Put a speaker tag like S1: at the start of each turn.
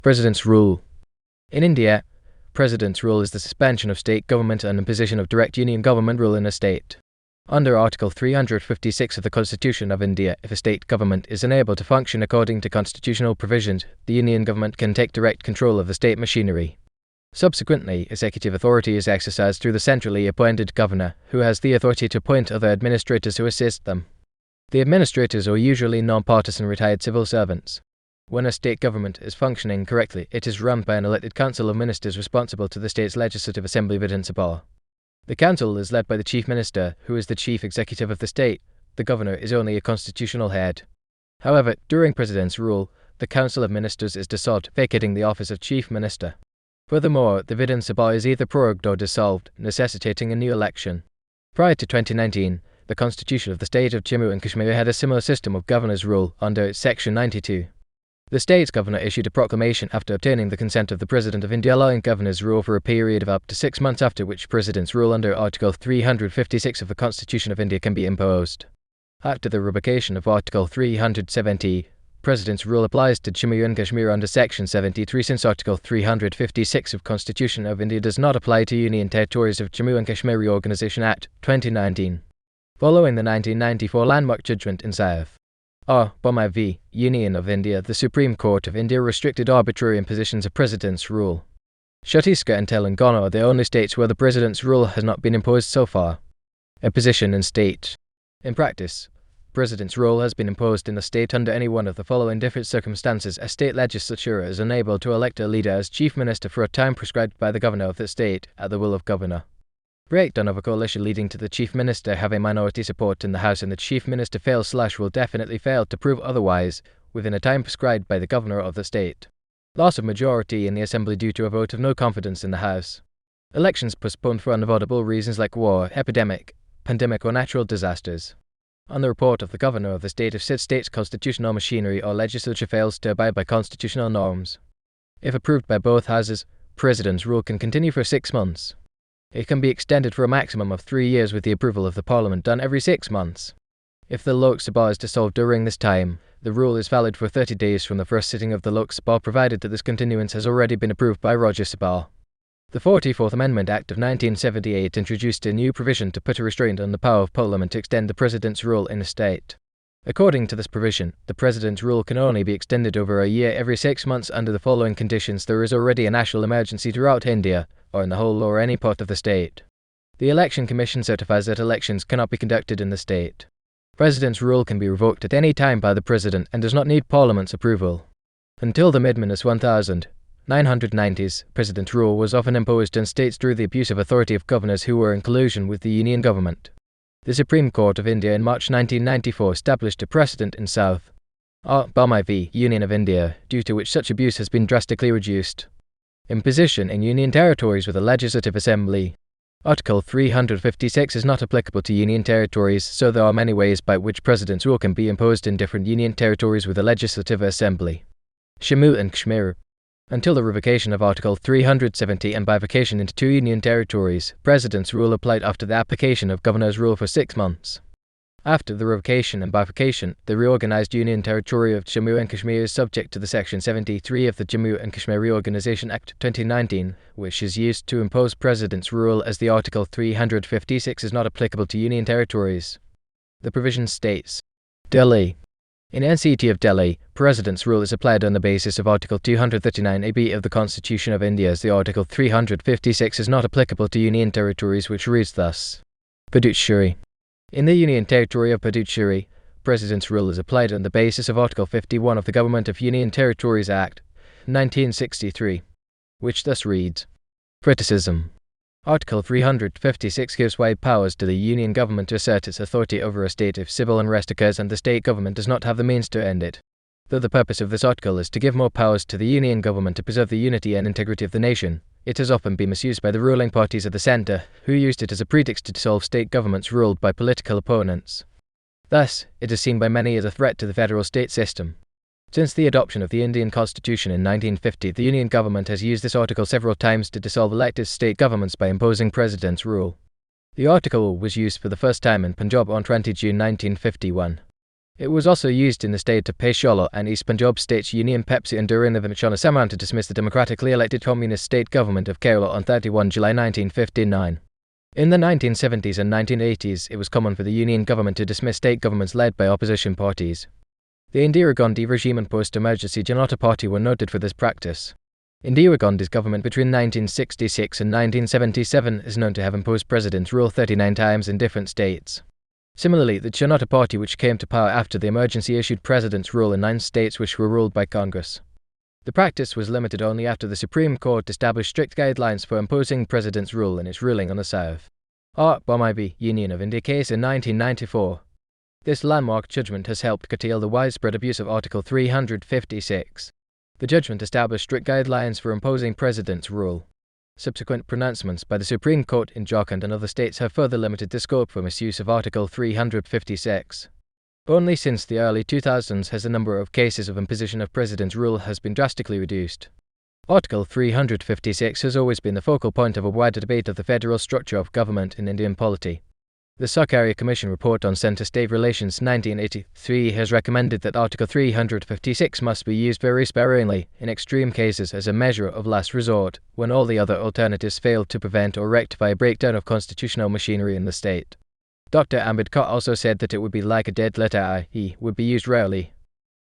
S1: President's rule. In India, President's rule is the suspension of state government and imposition of direct union government rule in a state. Under Article 356 of the Constitution of India, if a state government is unable to function according to constitutional provisions, the union government can take direct control of the state machinery. Subsequently, executive authority is exercised through the centrally appointed governor, who has the authority to appoint other administrators who assist them. The administrators are usually nonpartisan retired civil servants. When a state government is functioning correctly, it is run by an elected council of ministers responsible to the state's legislative assembly Vidhan Sabha. The council is led by the chief minister, who is the chief executive of the state. The governor is only a constitutional head. However, during President's rule, the council of ministers is dissolved, vacating the office of chief minister. Furthermore, the Vidhan Sabha is either prorogued or dissolved, necessitating a new election. Prior to 2019, the constitution of the state of Jammu and Kashmir had a similar system of governor's rule under Section 92. The state's governor issued a proclamation after obtaining the consent of the President of India allowing governor's rule for a period of up to 6 months, after which President's rule under Article 356 of the Constitution of India can be imposed. After the revocation of Article 370, President's rule applies to Jammu and Kashmir under Section 73, since Article 356 of Constitution of India does not apply to Union Territories of Jammu and Kashmir Reorganisation Act, 2019. Following the 1994 landmark judgment in South Burma v. Union of India, the Supreme Court of India restricted arbitrary impositions of President's rule. Chhattisgarh and Telangana are the only states where the President's rule has not been imposed so far. Imposition in state. In practice, President's rule has been imposed in a state under any one of the following different circumstances. A state legislature is unable to elect a leader as chief minister for a time prescribed by the governor of the state at the will of governor. Breakdown of a coalition leading to the chief minister having minority support in the House and the chief minister fails/will definitely fail to prove otherwise within a time prescribed by the governor of the state. Loss of majority in the assembly due to a vote of no confidence in the House. Elections postponed for unavoidable reasons like war, epidemic, pandemic or natural disasters. On the report of the governor of the state, if said state's constitutional machinery or legislature fails to abide by constitutional norms. If approved by both houses, President's rule can continue for 6 months. It can be extended for a maximum of 3 years with the approval of the Parliament done every 6 months. If the Lok Sabha is dissolved during this time, the rule is valid for 30 days from the first sitting of the Lok Sabha, provided that this continuance has already been approved by Rajya Sabha. The 44th Amendment Act of 1978 introduced a new provision to put a restraint on the power of Parliament to extend the President's rule in a state. According to this provision, the President's rule can only be extended over a year every 6 months under the following conditions: there is already a national emergency throughout India, or in the whole or any part of the state. The Election Commission certifies that elections cannot be conducted in the state. President's rule can be revoked at any time by the President and does not need Parliament's approval. Until the mid-1990s, President's rule was often imposed in states through the abuse of authority of governors who were in collusion with the Union government. The Supreme Court of India in March 1994 established a precedent in South Burma v. Union of India, due to which such abuse has been drastically reduced. Imposition in Union Territories with a Legislative Assembly. Article 356 is not applicable to Union Territories, so there are many ways by which President's rule can be imposed in different Union Territories with a Legislative Assembly. Jammu and Kashmir. Until the revocation of Article 370 and bifurcation into 2 Union Territories, President's rule applied after the application of Governor's rule for 6 months. After the revocation and bifurcation, the reorganized Union Territory of Jammu and Kashmir is subject to the Section 73 of the Jammu and Kashmir Reorganisation Act 2019, which is used to impose President's rule, as the Article 356 is not applicable to Union Territories. The provision states: Delhi. In NCT of Delhi, President's rule is applied on the basis of Article 239ab of the Constitution of India, as the Article 356 is not applicable to Union Territories, which reads thus: Puducherry. In the Union Territory of Puducherry, President's rule is applied on the basis of Article 51 of the Government of Union Territories Act, 1963, which thus reads: Criticism. Article 356 gives wide powers to the Union government to assert its authority over a state if civil unrest occurs and the state government does not have the means to end it. Though the purpose of this article is to give more powers to the Union government to preserve the unity and integrity of the nation, it has often been misused by the ruling parties of the centre, who used it as a pretext to dissolve state governments ruled by political opponents. Thus, it is seen by many as a threat to the federal state system. Since the adoption of the Indian Constitution in 1950, the Union government has used this article several times to dissolve elected state governments by imposing President's rule. The article was used for the first time in Punjab on 20 June 1951. It was also used in the state of Peshawar and East Punjab States Union Pepsi and during the Chana Samran to dismiss the democratically elected communist state government of Kerala on 31 July 1959. In the 1970s and 1980s, it was common for the Union government to dismiss state governments led by opposition parties. The Indira Gandhi regime and post-emergency Janata Party were noted for this practice. Indira Gandhi's government between 1966 and 1977 is known to have imposed President's rule 39 times in different states. Similarly, the Janata Party, which came to power after the emergency, issued President's rule in 9 states which were ruled by Congress. The practice was limited only after the Supreme Court established strict guidelines for imposing President's rule in its ruling on the South Bomai v. Union of India case in 1994. This landmark judgment has helped curtail the widespread abuse of Article 356. The judgment established strict guidelines for imposing President's rule. Subsequent pronouncements by the Supreme Court in Jharkhand and other states have further limited the scope for misuse of Article 356. Only since the early 2000s has the number of cases of imposition of President's rule has been drastically reduced. Article 356 has always been the focal point of a wider debate of the federal structure of government in Indian polity. The Sarkari Commission report on Centre-State Relations 1983 has recommended that Article 356 must be used very sparingly, in extreme cases as a measure of last resort, when all the other alternatives fail to prevent or rectify a breakdown of constitutional machinery in the state. Dr. Ambedkar also said that it would be like a dead letter, i.e., would be used rarely.